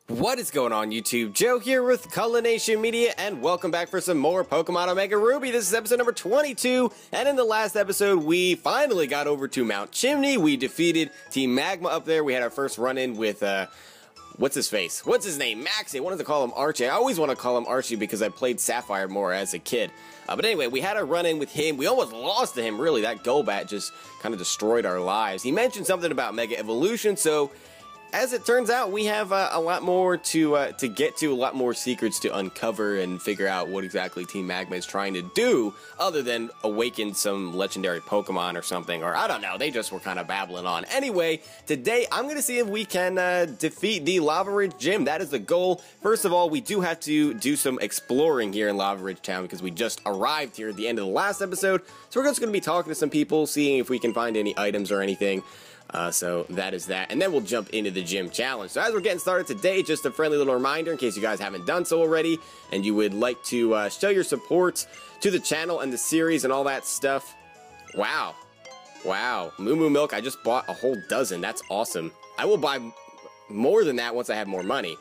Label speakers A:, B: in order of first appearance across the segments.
A: What is going on, YouTube? Joe here with Culination Media, and welcome back for some more Pokemon Omega Ruby. This is episode number 22, and in the last episode, we finally got over to Mount Chimney. We defeated Team Magma up there. We had our first run-in with, what's his face? What's his name? Maxie. I wanted to call him Archie. I always want to call him Archie because I played Sapphire more as a kid. But anyway, we had a run-in with him. We almost lost to him, really. That Golbat just kind of destroyed our lives. He mentioned something about Mega Evolution, so as it turns out, we have a lot more to get to, a lot more secrets to uncover and figure out what exactly Team Magma is trying to do, other than awaken some legendary Pokemon or something, or I don't know, they just were kind of babbling on. Anyway, today I'm going to see if we can defeat the Lavaridge Gym. That is the goal. First of all, we do have to do some exploring here in Lavaridge Town because we just arrived here at the end of the last episode, so we're just going to be talking to some people, seeing if we can find any items or anything. So that is that, and then we'll jump into the gym challenge. So as we're getting started today, just a friendly little reminder in case you guys haven't done so already, and you would like to show your support to the channel and the series and all that stuff. Wow. Wow. Moo Moo Milk, I just bought a whole dozen. That's awesome. I will buy more than that once I have more money,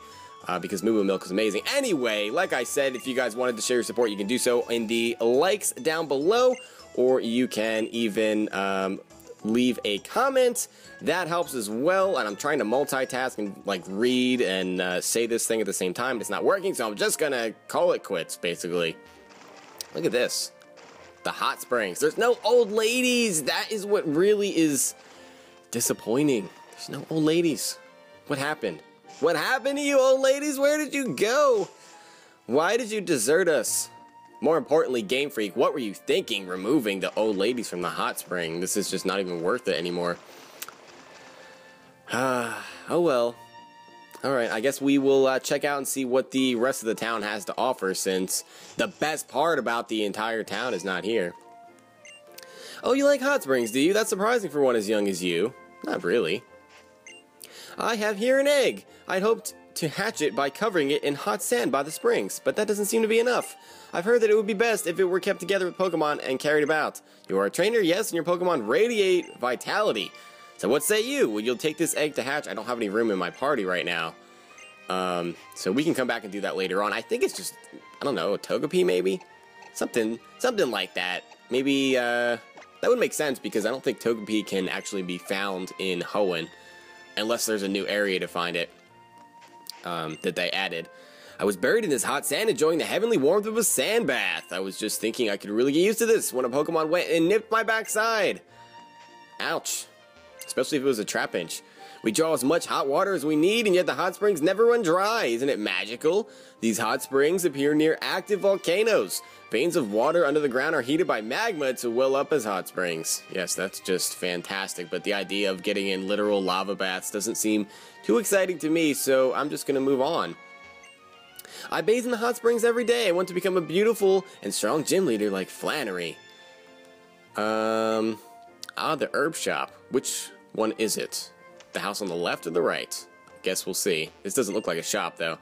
A: because Moo Moo Milk is amazing. Anyway, like I said, if you guys wanted to share your support, you can do so in the likes down below, or you can even leave a comment. That helps as well, and I'm trying to multitask and like read and say this thing at the same time. It's not working, so I'm just gonna call it quits, basically. Look at this. The hot springs. There's no old ladies. That is what really is disappointing. There's no old ladies. What happened? What happened to you, old ladies? Where did you go? Why did you desert us? More importantly, Game Freak, what were you thinking removing the old ladies from the hot spring? This is just not even worth it anymore. Oh well. Alright, I guess we will check out and see what the rest of the town has to offer, since the best part about the entire town is not here. Oh, you like hot springs, do you? That's surprising for one as young as you. Not really. I have here an egg. I'd hoped to hatch it by covering it in hot sand by the springs, but that doesn't seem to be enough. I've heard that it would be best if it were kept together with Pokemon and carried about. You are a trainer, yes, and your Pokemon radiate vitality. So what say you? Will you take this egg to hatch? I don't have any room in my party right now. So we can come back and do that later on. I think it's just, I don't know, a Togepi maybe? Something like that. Maybe, that would make sense because I don't think Togepi can actually be found in Hoenn, unless there's a new area to find it, that they added. I was buried in this hot sand enjoying the heavenly warmth of a sand bath. I was just thinking I could really get used to this when a Pokemon went and nipped my backside. Ouch. Especially if it was a Trapinch. We draw as much hot water as we need, and yet the hot springs never run dry. Isn't it magical? These hot springs appear near active volcanoes. Veins of water under the ground are heated by magma to well up as hot springs. Yes, that's just fantastic, but the idea of getting in literal lava baths doesn't seem too exciting to me, so I'm just going to move on. I bathe in the hot springs every day. I want to become a beautiful and strong gym leader like Flannery. The herb shop. Which one is it? The house on the left or the right? Guess we'll see. This doesn't look like a shop, though.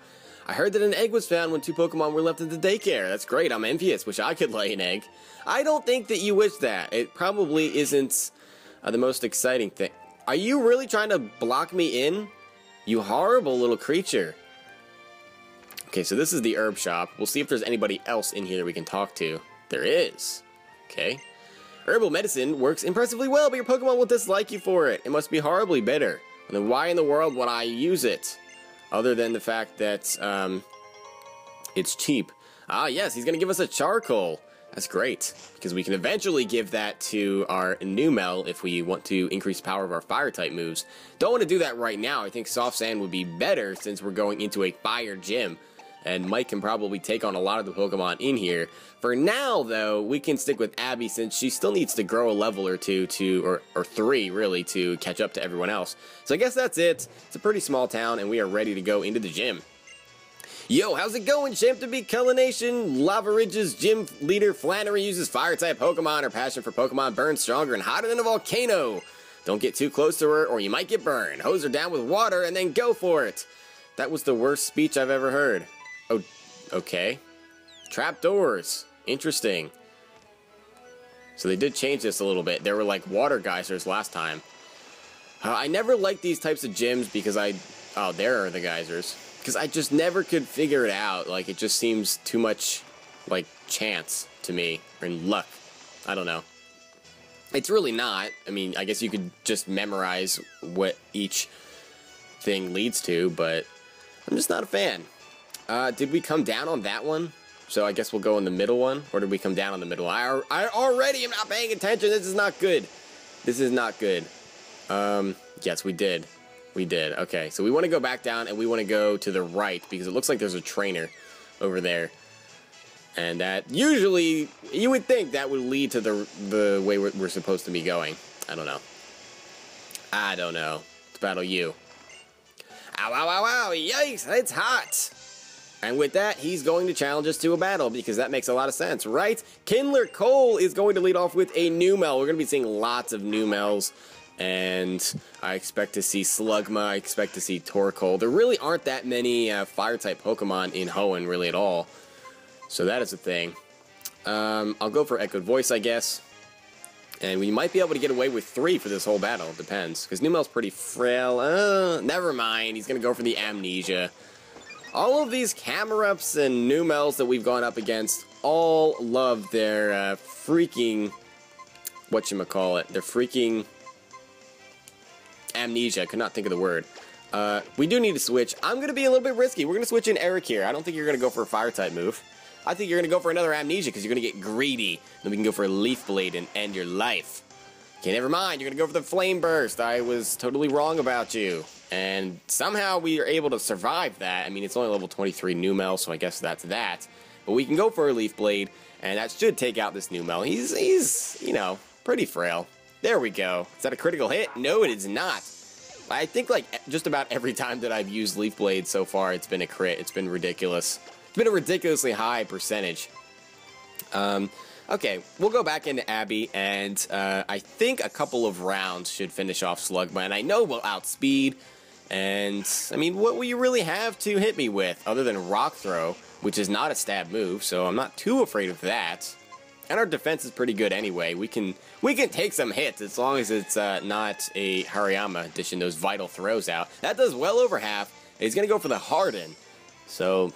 A: I heard that an egg was found when 2 Pokemon were left at the daycare. That's great. I'm envious. Wish I could lay an egg. I don't think that you wish that. It probably isn't the most exciting thing. Are you really trying to block me in? You horrible little creature. Okay, so this is the herb shop. We'll see if there's anybody else in here we can talk to. There is. Okay. Herbal medicine works impressively well, but your Pokemon will dislike you for it. It must be horribly bitter. And then why in the world would I use it? Other than the fact that, it's cheap. Ah, yes, he's gonna give us a charcoal. That's great, because we can eventually give that to our Numel if we want to increase the power of our Fire-type moves. Don't want to do that right now. I think Soft Sand would be better since we're going into a Fire Gym. And Mike can probably take on a lot of the Pokemon in here. For now, though, we can stick with Abby since she still needs to grow a level or two or 3, really, to catch up to everyone else. So I guess that's it. It's a pretty small town, and we are ready to go into the gym. Yo, how's it going, champ? To be Culination Lavaridge's gym leader, Flannery uses Fire-type Pokemon. Her passion for Pokemon burns stronger and hotter than a volcano. Don't get too close to her, or you might get burned. Hose her down with water, and then go for it. That was the worst speech I've ever heard. Oh, okay. Trapdoors. Interesting. So they did change this a little bit. There were like water geysers last time. I never liked these types of gyms because oh, there are the geysers. because I just never could figure it out. Like, it just seems too much like chance to me, and luck. I don't know. It's really not. I mean, I guess you could just memorize what each thing leads to, but I'm just not a fan. Did we come down on that one? So I guess we'll go in the middle one, or did we come down on the middle? I already am not paying attention. This is not good. This is not good. Yes, we did. We did. Okay, so we want to go back down, and we want to go to the right, because it looks like there's a trainer over there. And that, usually, you would think that would lead to the way we're supposed to be going. I don't know. I don't know. Let's battle you. Ow, ow, ow, ow, yikes, it's hot! And with that, he's going to challenge us to a battle, because that makes a lot of sense, right? Kindler Cole is going to lead off with a Numel. We're going to be seeing lots of Numels, and I expect to see Slugma, I expect to see Torkoal. There really aren't that many Fire-type Pokemon in Hoenn, really, at all. So that is a thing. I'll go for Echoed Voice, I guess. And we might be able to get away with 3 for this whole battle. Depends. Because Numel's pretty frail. Never mind. He's going to go for the Amnesia. All of these Camerups and Numels that we've gone up against all love their freaking... whatchamacallit. Their freaking... Amnesia. I could not think of the word. We do need to switch. I'm going to be a little bit risky. We're going to switch in Eric here. I don't think you're going to go for a Fire-type move. I think you're going to go for another Amnesia because you're going to get greedy. Then we can go for a Leaf Blade and end your life. Okay, never mind. You're going to go for the Flame Burst. I was totally wrong about you. And somehow we are able to survive that. I mean, it's only level 23 Numel, so I guess that's that. But we can go for a Leaf Blade, and that should take out this Numel. He's you know, pretty frail. There we go. Is that a critical hit? No, it is not. I think, like, just about every time that I've used Leaf Blade so far, it's been a crit. It's been ridiculous. It's been a ridiculously high percentage. Okay, we'll go back into Abby, and I think a couple of rounds should finish off Slugma, and I know we'll outspeed, and, I mean, what will you really have to hit me with, other than Rock Throw, which is not a stab move, so I'm not too afraid of that. And our defense is pretty good anyway. We can take some hits as long as it's not a Hariyama dishing those vital throws out. That does well over half. He's gonna go for the Harden. So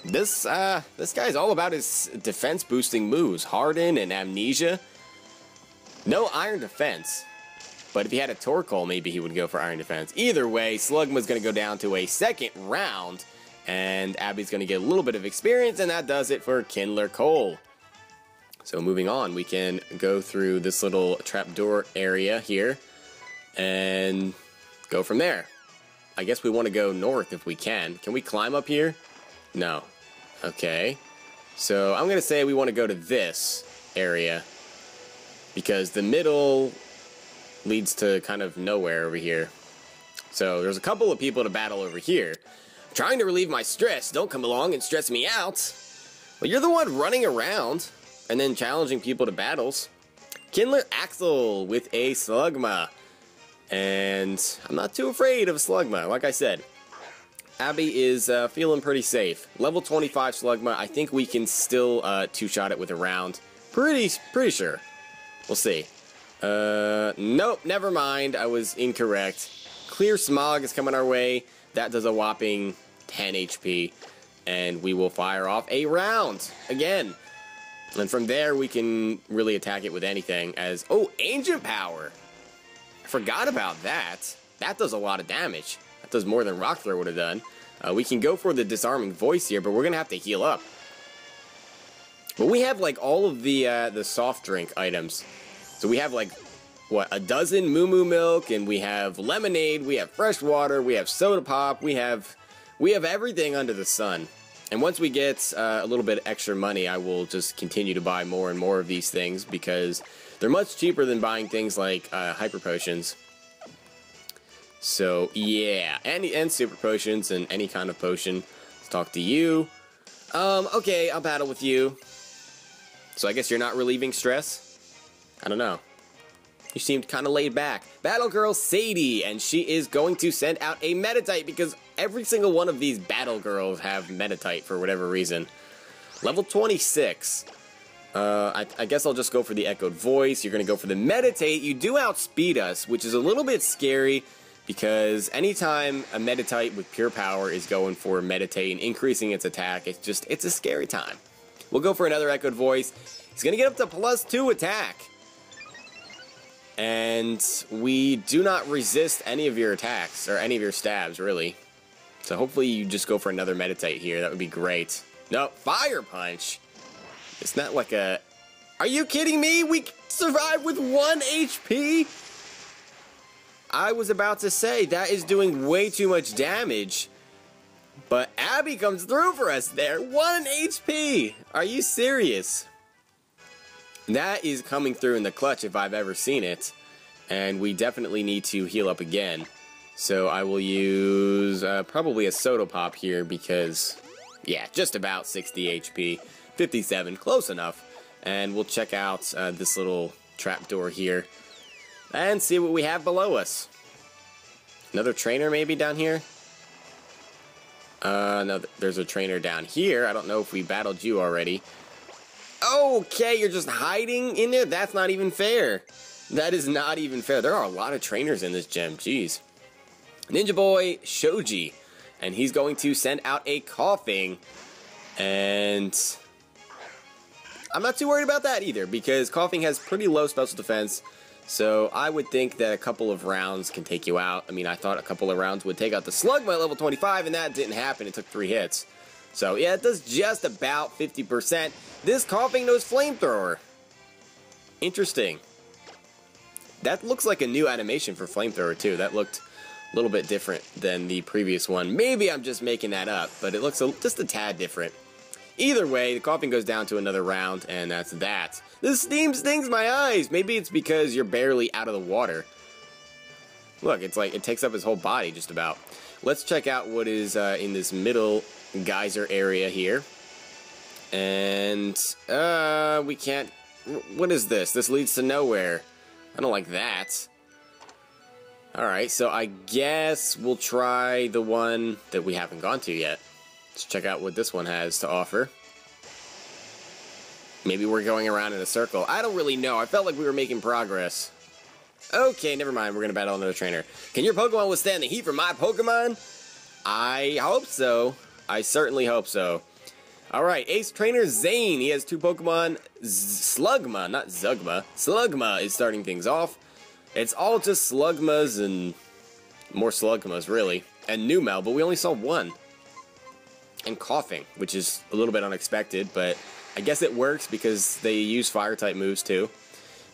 A: this guy's all about his defense boosting moves. Harden and Amnesia. No Iron Defense. But if he had a Torkoal, maybe he would go for Iron Defense. Either way, Slugma's gonna go down to a second round, and Abby's gonna get a little bit of experience, and that does it for Kindler Cole. So moving on, we can go through this little trapdoor area here and go from there. I guess we want to go north if we can. Can we climb up here? No. Okay. So I'm going to say we want to go to this area because the middle leads to kind of nowhere over here. So there's a couple of people to battle over here. I'm trying to relieve my stress. Don't come along and stress me out. Well, you're the one running around and then challenging people to battles. Kindler Axel with a Slugma. And I'm not too afraid of Slugma, like I said. Abby is feeling pretty safe. Level 25 Slugma, I think we can still two-shot it with a round. Pretty sure. We'll see. Nope, never mind. I was incorrect. Clear Smog is coming our way. That does a whopping 10 HP. And we will fire off a round again. And from there, we can really attack it with anything as... Oh, Ancient Power! I forgot about that. That does a lot of damage. That does more than Rock Throw would have done. We can go for the Disarming Voice here, but we're going to have to heal up. But we have, like, all of the soft drink items. So we have, like, what, a dozen Moo Moo Milk, and we have lemonade, we have fresh water, we have soda pop, we have everything under the sun. And once we get a little bit extra money, I will just continue to buy more and more of these things because they're much cheaper than buying things like Hyper Potions. So, yeah. And Super Potions and any kind of potion. Let's talk to you. Okay, I'll battle with you. So I guess you're not relieving stress? I don't know. You seemed kind of laid back. Battle Girl Sadie, and she is going to send out a Meditite because every single one of these Battle Girls have Meditite for whatever reason. Level 26. I guess I'll just go for the Echoed Voice. You're going to go for the Meditate. You do outspeed us, which is a little bit scary Because anytime a Meditite with pure power is going for Meditate and increasing its attack, it's a scary time. We'll go for another Echoed Voice. He's going to get up to +2 attack. And we do not resist any of your attacks, or any of your stabs, really. So hopefully you just go for another Meditate here. That would be great. No, Fire Punch. It's not like a... Are you kidding me? We survived with 1 HP? I was about to say, that is doing way too much damage. But Abby comes through for us there. 1 HP! Are you serious? That is coming through in the clutch if I've ever seen it. And we definitely need to heal up again. So I will use probably a Soda Pop here because, yeah, just about 60 HP. 57, close enough. And we'll check out this little trapdoor here. And see what we have below us. Another trainer maybe down here? No, there's a trainer down here. I don't know if we battled you already. Okay, you're just hiding in there? That's not even fair. That is not even fair. There are a lot of trainers in this gym. Jeez. Ninja Boy Shoji. And he's going to send out a Coughing. And I'm not too worried about that either, because Coughing has pretty low special defense. So I would think that a couple of rounds can take you out. I mean, I thought a couple of rounds would take out the Slugma at level 25, and that didn't happen. It took 3 hits. So yeah, it does just about 50%. This Coughing knows Flamethrower. Interesting. That looks like a new animation for Flamethrower too. That looked a little bit different than the previous one. Maybe I'm just making that up, but it looks just a tad different. Either way, the Coughing goes down to another round, and that's that. The steam stings my eyes. Maybe it's because you're barely out of the water. Look, it's like it takes up his whole body just about. Let's check out what is in this middle geyser area here. And we can't... What is this? This leads to nowhere. I don't like that. Alright, so I guess we'll try the one that we haven't gone to yet. Let's check out what this one has to offer. Maybe we're going around in a circle. I don't really know. I felt like we were making progress. Okay, never mind. We're going to battle another trainer. Can your Pokemon withstand the heat from my Pokemon? I hope so. I certainly hope so. Alright, Ace Trainer Zane. He has 2 Pokemon. Slugma, not Zugma. Slugma is starting things off. It's all just Slugmas and more Slugmas, really. And Numel, but we only saw 1. And Coughing, which is a little bit unexpected, but I guess it works because they use Fire-type moves, too.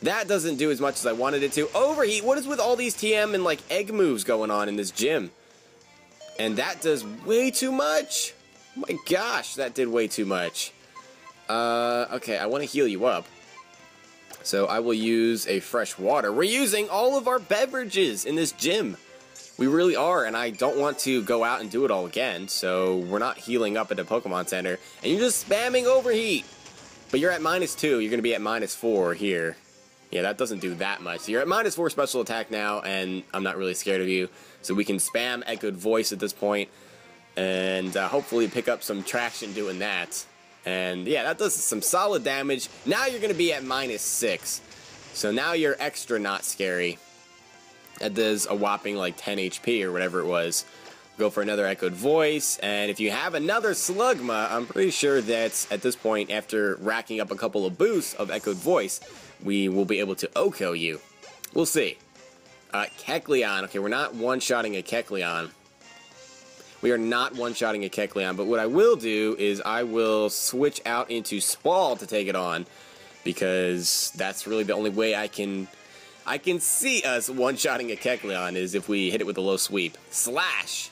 A: That doesn't do as much as I wanted it to. Overheat! What is with all these TM and, like, egg moves going on in this gym? And that does way too much! Oh my gosh, that did way too much. Okay, I want to heal you up. So I will use a fresh water. We're using all of our beverages in this gym. We really are, and I don't want to go out and do it all again, so we're not healing up at the Pokemon Center. And you're just spamming Overheat! But you're at -2, you're going to be at -4 here. Yeah, that doesn't do that much. So you're at -4 special attack now, and I'm not really scared of you. So we can spam Echoed Voice at this point, and hopefully pick up some traction doing that. And yeah, that does some solid damage. Now you're going to be at -6. So now you're extra not scary. That does a whopping like 10 HP or whatever it was. Go for another Echoed Voice, and if you have another Slugma, I'm pretty sure that at this point, after racking up a couple of boosts of Echoed Voice, we will be able to OHKO you. We'll see. Kecleon. Okay, we're not one-shotting a Kecleon. We are not one-shotting a Kecleon, but what I will do is I will switch out into Spall to take it on, because that's really the only way I can see us one-shotting a Kecleon is if we hit it with a low sweep. Slash!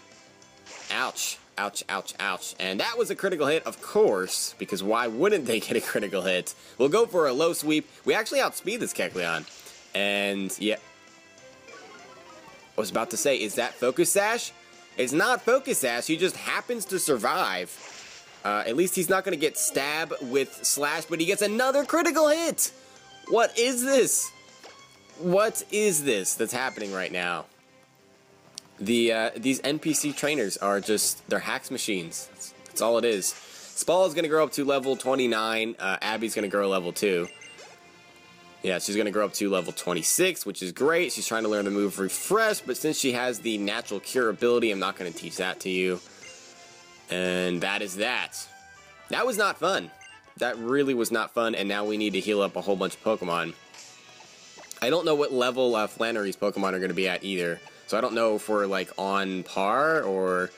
A: Ouch. Ouch, ouch, ouch. And that was a critical hit, of course, because why wouldn't they get a critical hit? We'll go for a low sweep. We actually outspeed this Kecleon. And, yeah. I was about to say, is that Focus Sash? It's not Focus Sash, he just happens to survive. At least he's not going to get Stab with Slash, but he gets another critical hit! What is this? What is this that's happening right now? These NPC trainers are just, they're hacks machines. That's all it is. Spall is going to grow up to level 29, Abby's going to grow level 2. Yeah, she's going to grow up to level 26, which is great. She's trying to learn the move Refresh, but since she has the natural cure ability, I'm not going to teach that to you. And that is that. That was not fun. That really was not fun, and now we need to heal up a whole bunch of Pokemon. I don't know what level Flannery's Pokemon are going to be at either. So I don't know if we're, like, on par, or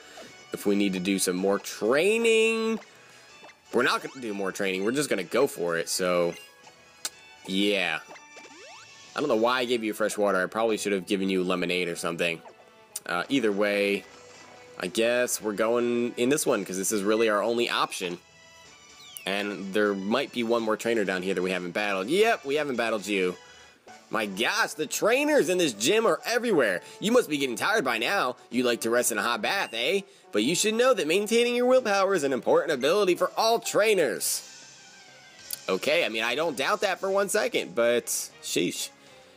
A: if we need to do some more training. We're not going to do more training. We're just going to go for it, so... yeah. I don't know why I gave you fresh water. I probably should have given you lemonade or something. Either way, I guess we're going in this one, because this is really our only option. And there might be one more trainer down here that we haven't battled. Yep, we haven't battled you. My gosh, the trainers in this gym are everywhere. You must be getting tired by now. You like to rest in a hot bath, eh? But you should know that maintaining your willpower is an important ability for all trainers. Okay, I mean, I don't doubt that for 1 second, but sheesh.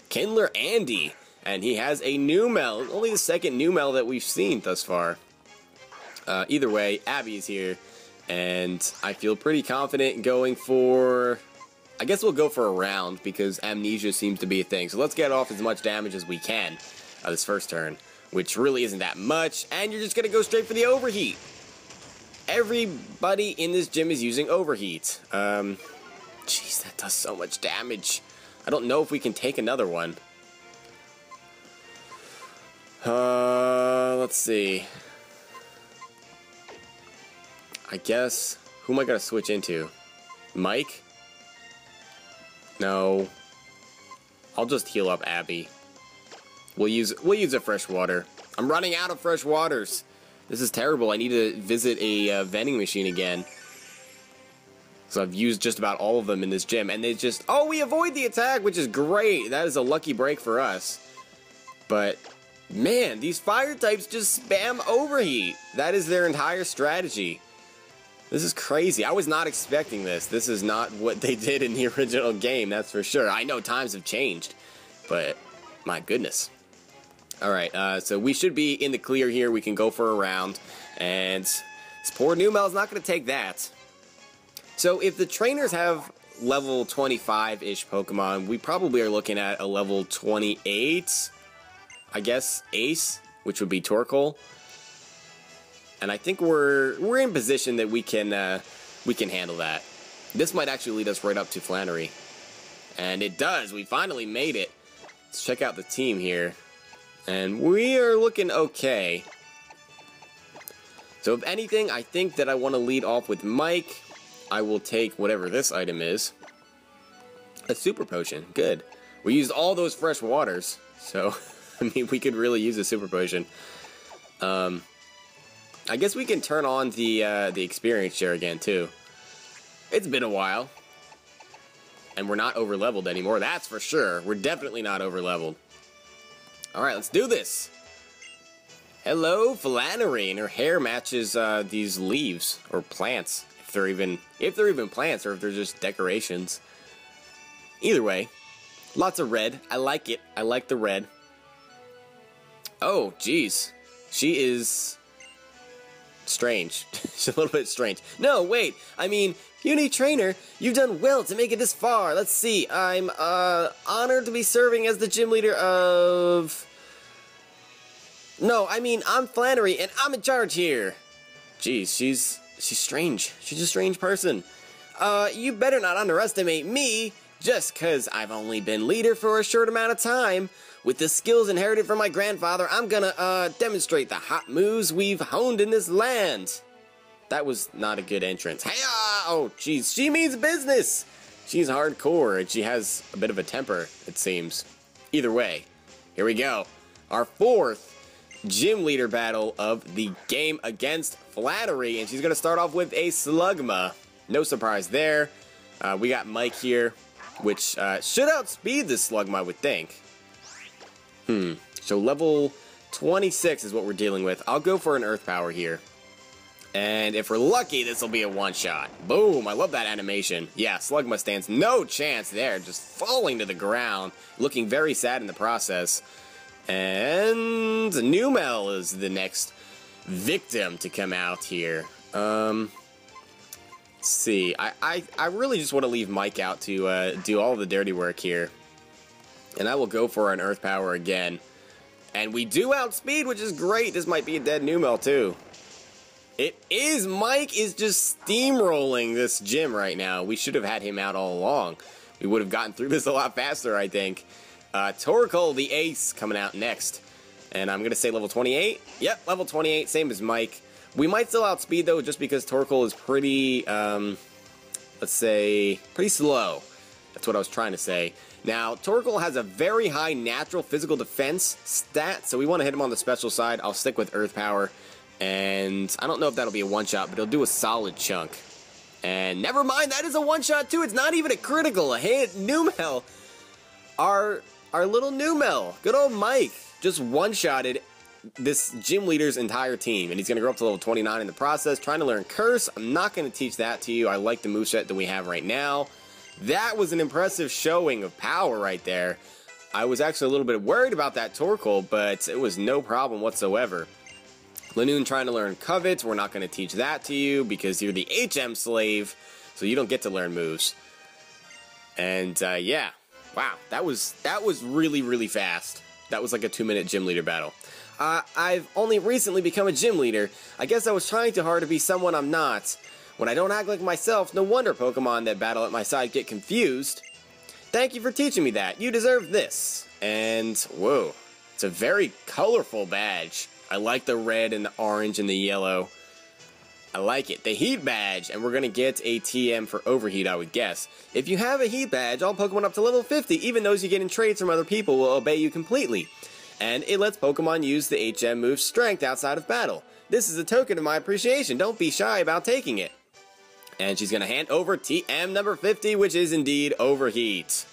A: Kindler Andy, and he has a Numel. Only the second Numel that we've seen thus far. Either way, Abby is here. And I feel pretty confident going for... I guess we'll go for a round, because amnesia seems to be a thing. So let's get off as much damage as we can this first turn, which really isn't that much. And you're just going to go straight for the Overheat. Everybody in this gym is using Overheat. Jeez, that does so much damage. I don't know if we can take another one. Let's see. I guess, who am I going to switch into? Mike? No. I'll just heal up Abby. We'll use a fresh water. I'm running out of fresh waters. This is terrible. I need to visit a vending machine again. So I've used just about all of them in this gym, and they just... oh, we avoid the attack, which is great. That is a lucky break for us. But, man, these fire types just spam Overheat. That is their entire strategy. This is crazy. I was not expecting this. This is not what they did in the original game, that's for sure. I know times have changed, but my goodness. Alright, so we should be in the clear here. We can go for a round, and this poor Numel is not going to take that. So if the trainers have level 25-ish Pokemon, we probably are looking at a level 28, I guess, Ace, which would be Torkoal. And I think we're in position that we can handle that. This might actually lead us right up to Flannery. And it does. We finally made it. Let's check out the team here. And we are looking okay. So if anything, I think that I want to lead off with Mike. I will take whatever this item is. A super potion. Good. We used all those fresh waters. So, I mean, we could really use a super potion. I guess we can turn on the experience share again, too. It's been a while. And we're not over-leveled anymore, that's for sure. We're definitely not over-leveled. Alright, let's do this. Hello, Flannery, and her hair matches these leaves, or plants. If they're even plants, or if they're just decorations. Either way, lots of red. I like it. I like the red. Oh, geez. She is... strange. She's a little bit strange. No, wait. I mean, Puny Trainer, you've done well to make it this far. Let's see. I'm honored to be serving as the gym leader of... no, I mean, I'm Flannery, and I'm in charge here. Jeez, she's strange. She's a strange person. You better not underestimate me, just 'cause I've only been leader for a short amount of time. With the skills inherited from my grandfather, I'm gonna, demonstrate the hot moves we've honed in this land. That was not a good entrance. Hey, oh, jeez, she means business. She's hardcore, and she has a bit of a temper, it seems. Either way, here we go. Our fourth gym leader battle of the game against Flannery, and she's gonna start off with a Slugma. No surprise there. We got Mike here, which should outspeed this Slugma, I would think. So level 26 is what we're dealing with. I'll go for an Earth Power here. And if we're lucky, this will be a one-shot. Boom, I love that animation. Yeah, Slugma stands no chance there, just falling to the ground, looking very sad in the process. And Numel is the next victim to come out here. Let's see. I really just want to leave Mike out to do all the dirty work here. And I will go for an Earth Power again. And we do outspeed, which is great. This might be a dead Numel, too. It is. Mike is just steamrolling this gym right now. We should have had him out all along. We would have gotten through this a lot faster, I think. Torkoal, the ace, coming out next. And I'm going to say level 28. Yep, level 28, same as Mike. We might still outspeed, though, just because Torkoal is pretty, let's say, pretty slow. That's what I was trying to say. Now, Torkoal has a very high natural physical defense stat, so we want to hit him on the special side. I'll stick with Earth Power, and I don't know if that'll be a one-shot, but it'll do a solid chunk. And never mind, that is a one-shot, too. It's not even a critical. A hit, Numel. Our little Numel. Good old Mike just one-shotted this gym leader's entire team, and he's going to grow up to level 29 in the process, trying to learn Curse. I'm not going to teach that to you. I like the moveset that we have right now. That was an impressive showing of power right there. I was actually a little bit worried about that Torkoal, but it was no problem whatsoever. Lanoon trying to learn Covet. We're not going to teach that to you because you're the HM slave, so you don't get to learn moves. And yeah, wow, that was really, really fast. That was like a 2-minute gym leader battle. I've only recently become a gym leader. I guess I was trying too hard to be someone I'm not. When I don't act like myself, no wonder Pokemon that battle at my side get confused. Thank you for teaching me that. You deserve this. And, whoa, it's a very colorful badge. I like the red and the orange and the yellow. I like it. The Heat badge, and we're going to get a TM for Overheat, I would guess. If you have a Heat badge, all Pokemon up to level 50, even those you get in trades from other people, will obey you completely. And it lets Pokemon use the HM move Strength outside of battle. This is a token of my appreciation. Don't be shy about taking it. And she's going to hand over TM number 50, which is indeed Overheat.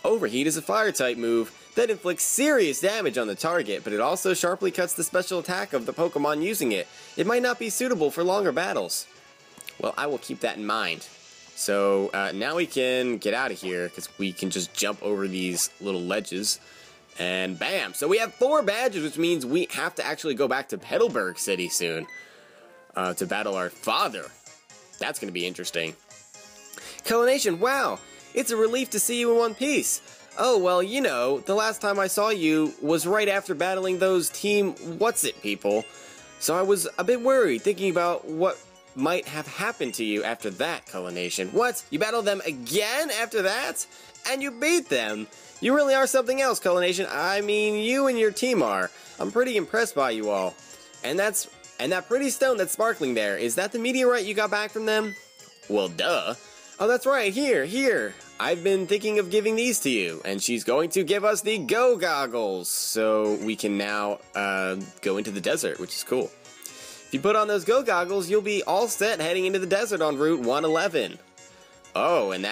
A: Overheat is a Fire-type move that inflicts serious damage on the target, but it also sharply cuts the special attack of the Pokemon using it. It might not be suitable for longer battles. Well, I will keep that in mind. So now we can get out of here, because we can just jump over these little ledges. And bam! So we have 4 badges, which means we have to actually go back to Petalburg City soon to battle our father. That's going to be interesting. Coronation, wow! It's a relief to see you in one piece. Oh, well, you know, the last time I saw you was right after battling those Team What's-It people. So I was a bit worried, thinking about what might have happened to you after that, Coronation. What? You battled them again after that? And you beat them? You really are something else, Coronation. I mean, you and your team are. I'm pretty impressed by you all. And that pretty stone that's sparkling there, is that the meteorite you got back from them? Well, duh. Oh, that's right, here. I've been thinking of giving these to you, and she's going to give us the Go Goggles, so we can now go into the desert, which is cool. If you put on those Go Goggles, you'll be all set heading into the desert on Route 111. Oh, and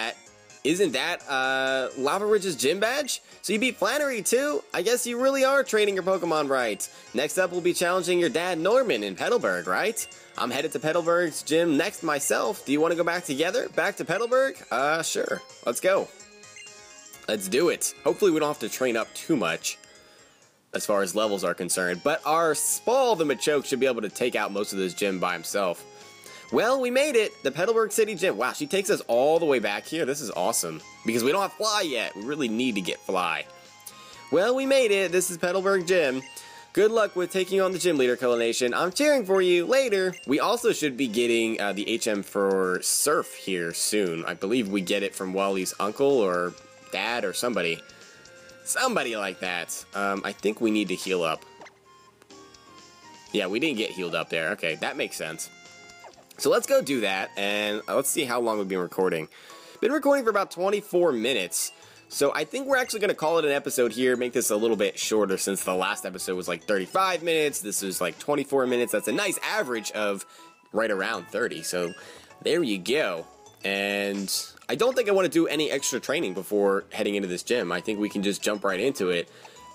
A: isn't that Lavaridge's gym badge? So you beat Flannery too? I guess you really are training your Pokemon right. Next up, we'll be challenging your dad Norman in Petalburg, right? I'm headed to Petalburg's gym next myself. Do you want to go back together? Back to Petalburg? Sure. Let's go. Let's do it. Hopefully we don't have to train up too much as far as levels are concerned. But our Spall the Machoke should be able to take out most of this gym by himself. Well, we made it! The Petalburg City Gym. Wow, she takes us all the way back here. This is awesome. Because we don't have Fly yet. We really need to get Fly. Well, we made it. This is Petalburg Gym. Good luck with taking on the gym leader, Coronation. I'm cheering for you. Later. We also should be getting the HM for Surf here soon. I believe we get it from Wally's uncle or dad or somebody. Somebody like that. I think we need to heal up. Yeah, we didn't get healed up there. Okay, that makes sense. So let's go do that, and let's see how long we've been recording. Been recording for about 24 minutes, so I think we're actually going to call it an episode here, make this a little bit shorter since the last episode was like 35 minutes, this is like 24 minutes, that's a nice average of right around 30, so there you go. And I don't think I want to do any extra training before heading into this gym. I think we can just jump right into it.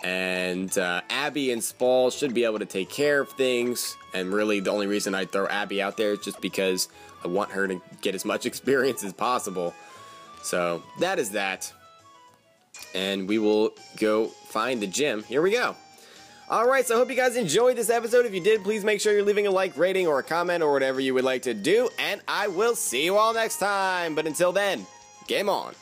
A: And Abby and Spall should be able to take care of things. And really, the only reason I throw Abby out there is just because I want her to get as much experience as possible. So that is that. And we will go find the gym. Here we go. Alright, so I hope you guys enjoyed this episode. If you did, please make sure you're leaving a like, rating, or a comment, or whatever you would like to do. And I will see you all next time. But until then, game on.